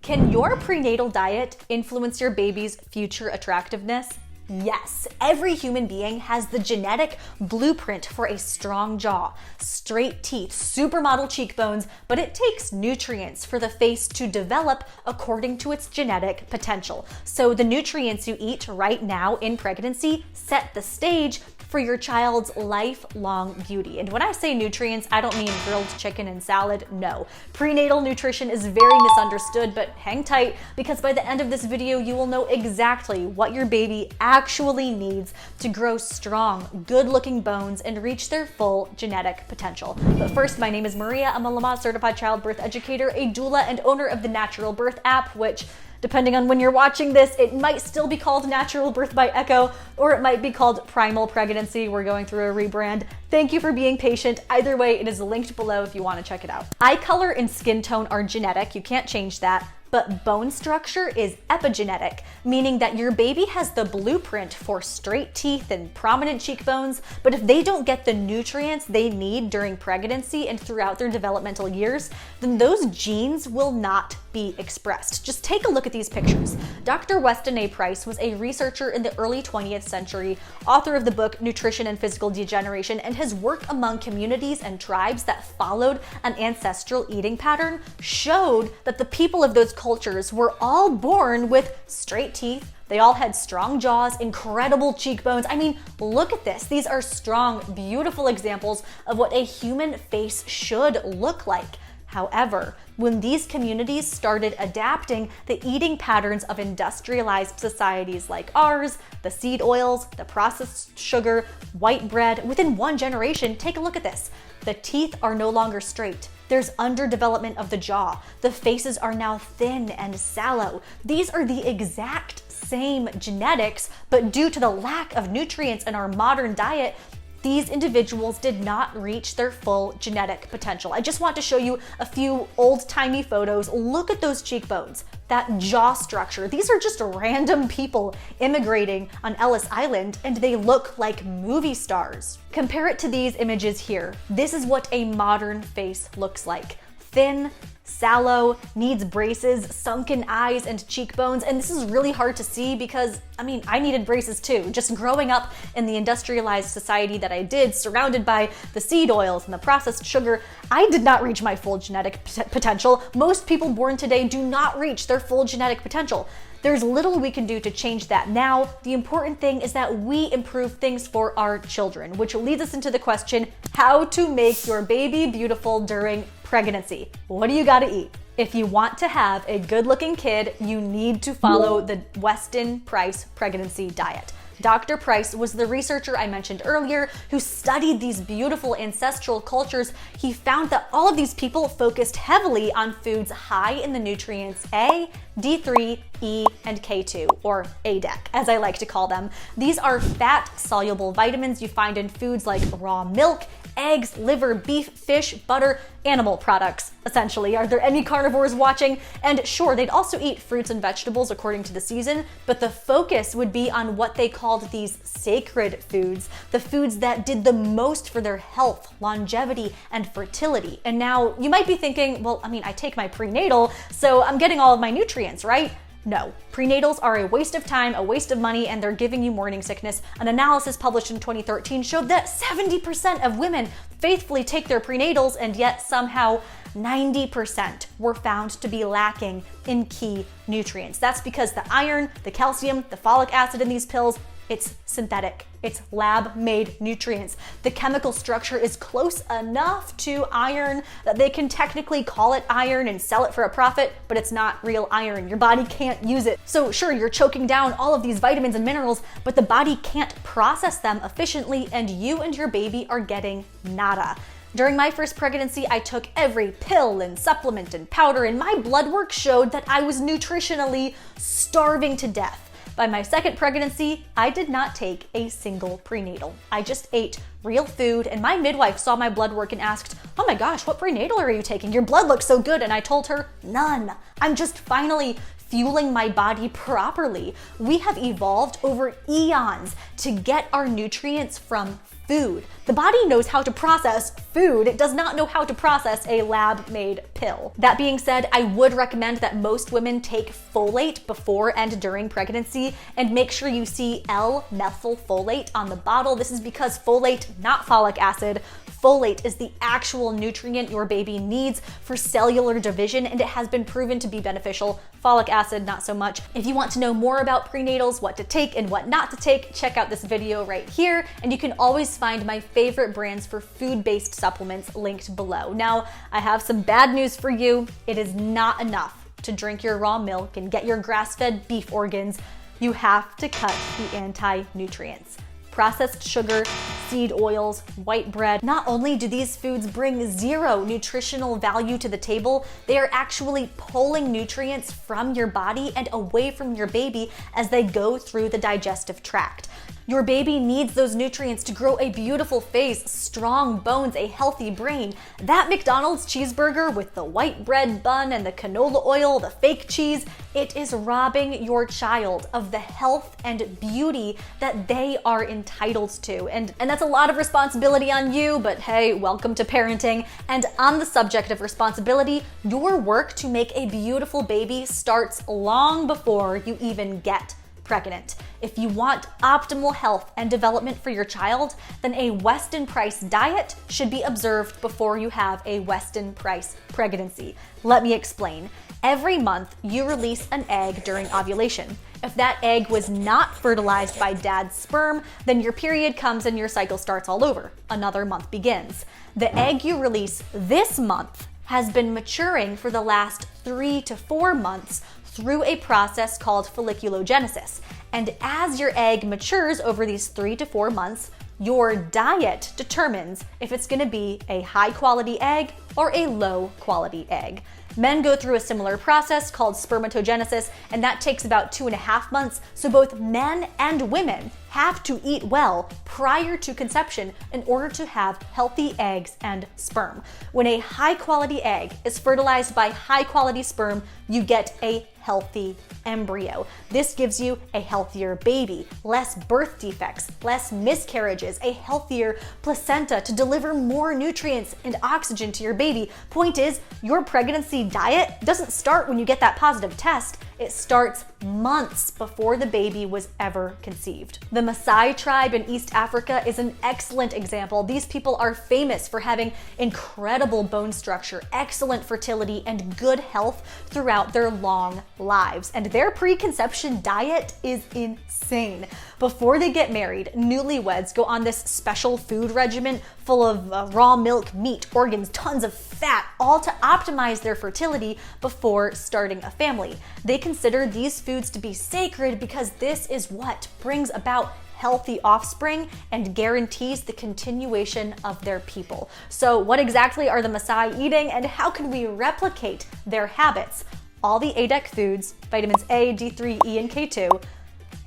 Can your prenatal diet influence your baby's future attractiveness? Yes, every human being has the genetic blueprint for a strong jaw, straight teeth, supermodel cheekbones, but it takes nutrients for the face to develop according to its genetic potential. So the nutrients you eat right now in pregnancy set the stage for your child's lifelong beauty. And when I say nutrients, I don't mean grilled chicken and salad, no. Prenatal nutrition is very misunderstood, but hang tight because by the end of this video, you will know exactly what your baby actually needs to grow strong, good-looking bones and reach their full genetic potential. But first, my name is Maria. I'm a Lamaze-Certified Childbirth Educator, a doula, and owner of the Natural Birth app, which, depending on when you're watching this, it might still be called Natural Birth by Echo, or it might be called Primal Pregnancy. We're going through a rebrand. Thank you for being patient. Either way, it is linked below if you want to check it out. Eye color and skin tone are genetic. You can't change that. But bone structure is epigenetic, meaning that your baby has the blueprint for straight teeth and prominent cheekbones, but if they don't get the nutrients they need during pregnancy and throughout their developmental years, then those genes will not be expressed. Just take a look at these pictures. Dr. Weston Price was a researcher in the early 20th century, author of the book Nutrition and Physical Degeneration, and his work among communities and tribes that followed an ancestral eating pattern showed that the people of those cultures were all born with straight teeth. They all had strong jaws, incredible cheekbones. I mean, look at this. These are strong, beautiful examples of what a human face should look like. However, when these communities started adapting the eating patterns of industrialized societies like ours, the seed oils, the processed sugar, white bread, within one generation, take a look at this. The teeth are no longer straight. There's underdevelopment of the jaw. The faces are now thin and sallow. These are the exact same genetics, but due to the lack of nutrients in our modern diet, these individuals did not reach their full genetic potential. I just want to show you a few old-timey photos. Look at those cheekbones, that jaw structure. These are just random people immigrating on Ellis Island, and they look like movie stars. Compare it to these images here. This is what a modern face looks like. Thin, sallow, needs braces, sunken eyes and cheekbones. And this is really hard to see because, I needed braces too. Just growing up in the industrialized society that I did, surrounded by the seed oils and the processed sugar, I did not reach my full genetic potential. Most people born today do not reach their full genetic potential. There's little we can do to change that now. The important thing is that we improve things for our children, which leads us into the question, how to make your baby beautiful during pregnancy. What do you gotta eat? If you want to have a good-looking kid, you need to follow the Weston Price Pregnancy Diet. Dr. Price was the researcher I mentioned earlier who studied these beautiful ancestral cultures. He found that all of these people focused heavily on foods high in the nutrients A, D3, E, and K2, or ADEC, as I like to call them. These are fat-soluble vitamins you find in foods like raw milk, eggs, liver, beef, fish, butter, animal products, essentially. Are there any carnivores watching? And sure, they'd also eat fruits and vegetables according to the season, but the focus would be on what they called these sacred foods, the foods that did the most for their health, longevity, and fertility. And now you might be thinking, well, I take my prenatal, so I'm getting all of my nutrients, right? No, prenatals are a waste of time, a waste of money, and they're giving you morning sickness. An analysis published in 2013 showed that 70% of women faithfully take their prenatals, and yet somehow 90% were found to be lacking in key nutrients. That's because the iron, the calcium, the folic acid in these pills, it's synthetic. It's lab-made nutrients. The chemical structure is close enough to iron that they can technically call it iron and sell it for a profit, but it's not real iron. Your body can't use it. So sure, you're choking down all of these vitamins and minerals, but the body can't process them efficiently, and you and your baby are getting nada. During my first pregnancy, I took every pill and supplement and powder, and my blood work showed that I was nutritionally starving to death. By my second pregnancy, I did not take a single prenatal. I just ate real food, and my midwife saw my blood work and asked, "Oh my gosh, what prenatal are you taking? Your blood looks so good." And I told her, none. I'm just finally fueling my body properly. We have evolved over eons to get our nutrients from food. The body knows how to process food. It does not know how to process a lab-made pill. That being said, I would recommend that most women take folate before and during pregnancy, and make sure you see L-methylfolate on the bottle. This is because folate, not folic acid, folate is the actual nutrient your baby needs for cellular division, and it has been proven to be beneficial. Folic acid, not so much. If you want to know more about prenatals, what to take and what not to take, check out this video right here, and you can always find my favorite brands for food-based supplements linked below. Now, I have some bad news for you. It is not enough to drink your raw milk and get your grass-fed beef organs. You have to cut the anti-nutrients. Processed sugar, seed oils, white bread. Not only do these foods bring zero nutritional value to the table, they are actually pulling nutrients from your body and away from your baby as they go through the digestive tract. Your baby needs those nutrients to grow a beautiful face, strong bones, a healthy brain. That McDonald's cheeseburger with the white bread bun and the canola oil, the fake cheese, it is robbing your child of the health and beauty that they are entitled to. And that's a lot of responsibility on you, but hey, welcome to parenting. And on the subject of responsibility, your work to make a beautiful baby starts long before you even get pregnant. If you want optimal health and development for your child, then a Weston Price diet should be observed before you have a Weston Price pregnancy. Let me explain. Every month, you release an egg during ovulation. If that egg was not fertilized by dad's sperm, then your period comes and your cycle starts all over. Another month begins. The egg you release this month has been maturing for the last 3 to 4 months through a process called folliculogenesis. And as your egg matures over these 3 to 4 months, your diet determines if it's gonna be a high quality egg or a low quality egg. Men go through a similar process called spermatogenesis, and that takes about 2.5 months. So both men and women have to eat well prior to conception in order to have healthy eggs and sperm. When a high quality egg is fertilized by high quality sperm, you get a healthy embryo. This gives you a healthier baby, less birth defects, less miscarriages, a healthier placenta to deliver more nutrients and oxygen to your baby. Point is, your pregnancy diet doesn't start when you get that positive test. It starts months before the baby was ever conceived. The Maasai tribe in East Africa is an excellent example. These people are famous for having incredible bone structure, excellent fertility, and good health throughout their long lives. And their preconception diet is insane. Before they get married, newlyweds go on this special food regimen full of raw milk, meat, organs, tons of fat, all to optimize their fertility before starting a family. They consider these foods to be sacred because this is what brings about healthy offspring and guarantees the continuation of their people. So what exactly are the Maasai eating, and how can we replicate their habits? All the ADEC foods, vitamins A, D3, E, and K2.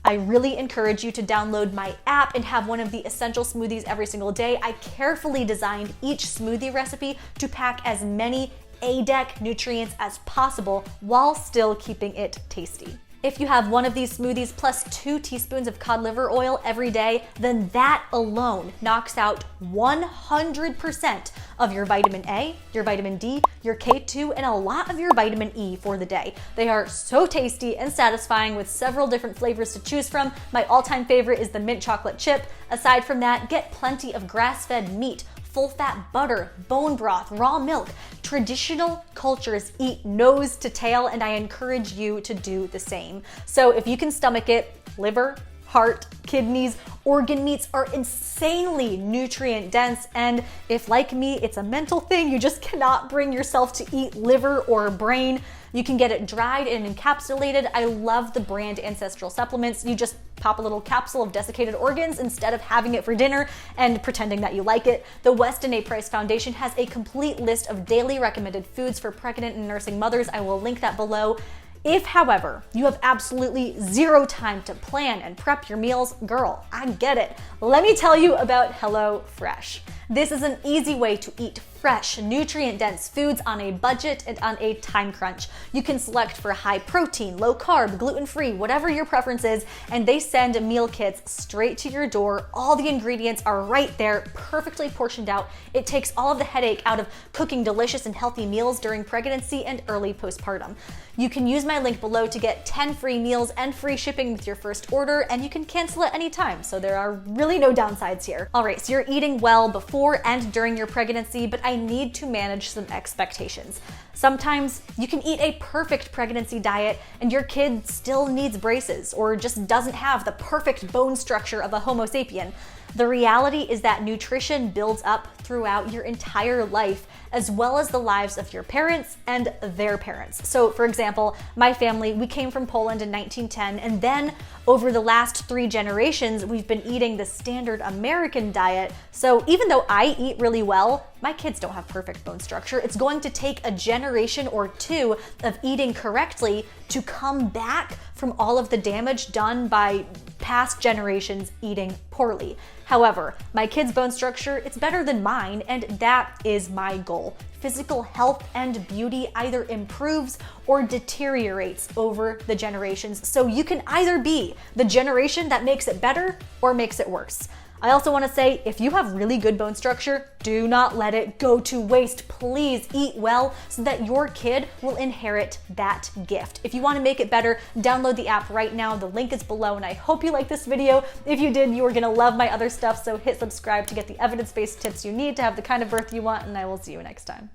I really encourage you to download my app and have one of the essential smoothies every single day. I carefully designed each smoothie recipe to pack as many ADEC nutrients as possible while still keeping it tasty. If you have one of these smoothies plus 2 teaspoons of cod liver oil every day, then that alone knocks out 100% of your vitamin A, your vitamin D, your K2, and a lot of your vitamin E for the day. They are so tasty and satisfying with several different flavors to choose from. My all-time favorite is the mint chocolate chip. Aside from that, get plenty of grass-fed meat, full-fat butter, bone broth, raw milk. Traditional cultures eat nose to tail, and I encourage you to do the same. So if you can stomach it, liver, heart, kidneys, organ meats are insanely nutrient dense, and if like me, it's a mental thing, you just cannot bring yourself to eat liver or brain. You can get it dried and encapsulated. I love the brand Ancestral Supplements. You just pop a little capsule of desiccated organs instead of having it for dinner and pretending that you like it. The Weston A. Price Foundation has a complete list of daily recommended foods for pregnant and nursing mothers. I will link that below. If, however, you have absolutely zero time to plan and prep your meals, girl, I get it. Let me tell you about HelloFresh. This is an easy way to eat fresh, nutrient-dense foods on a budget and on a time crunch. You can select for high protein, low carb, gluten-free, whatever your preference is, and they send meal kits straight to your door. All the ingredients are right there, perfectly portioned out. It takes all of the headache out of cooking delicious and healthy meals during pregnancy and early postpartum. You can use my link below to get 10 free meals and free shipping with your first order, and you can cancel at any time, so there are really no downsides here. All right, so you're eating well before and during your pregnancy, but I need to manage some expectations. Sometimes you can eat a perfect pregnancy diet and your kid still needs braces or just doesn't have the perfect bone structure of a Homo sapien. The reality is that nutrition builds up throughout your entire life, as well as the lives of your parents and their parents. So for example, my family, we came from Poland in 1910, and then over the last 3 generations, we've been eating the standard American diet. So even though I eat really well, my kids don't have perfect bone structure. It's going to take a generation or 2 of eating correctly to come back from all of the damage done by past generations eating poorly. However, my kids' bone structure, it's better than mine, and that is my goal. Physical health and beauty either improves or deteriorates over the generations. So you can either be the generation that makes it better or makes it worse. I also want to say, if you have really good bone structure, do not let it go to waste. Please eat well so that your kid will inherit that gift. If you want to make it better, download the app right now. The link is below, and I hope you liked this video. If you did, you are going to love my other stuff, so hit subscribe to get the evidence-based tips you need to have the kind of birth you want, and I will see you next time.